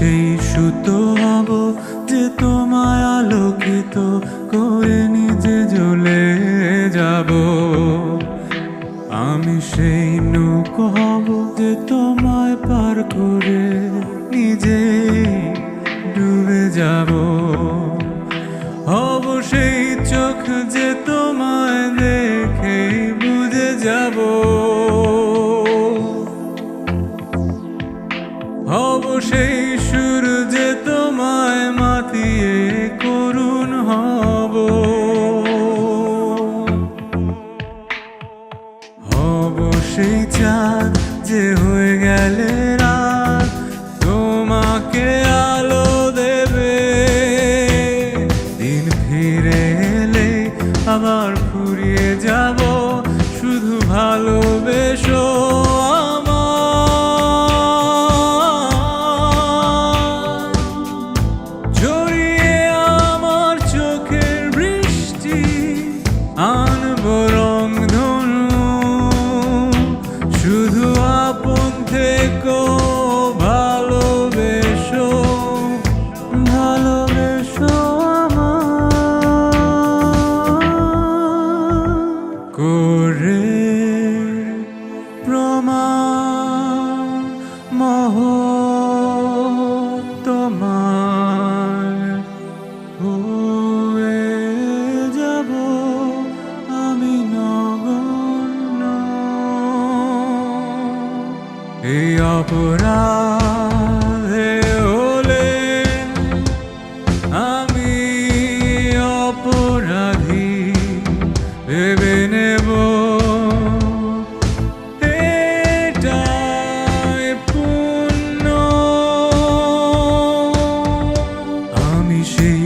সেই সুতো হব যে তোমায় আলোকিত করে নিজে জ্বলে যাব। আমি সেই নৌকো হব যে তোমায় পার করে নিজে ডুবে যাব। হব সেই চোখ যে তোমায় দেখেই বুঝে যাব। হব সেই সুর যে তোমায় মাতিয়ে করুণ হব। হব সেই চাঁদ যে হয়ে গেলে রাত তোমাকে আলো দেবে। দিন ফিরে এলে আবার ফুরিয়ে যাব, শুধু ভালোবেসো আনবো রংধনু, শুধু আপন থেকো ভালোবেসো, ভালোবেসো আমায় করে প্রমাণ তোমায় হয়ে যাব আমি নগণ্য। এই অপরাধে হলে আমি অপরাধী ভেবে নেব। এটাই পুণ্য। আমি সেই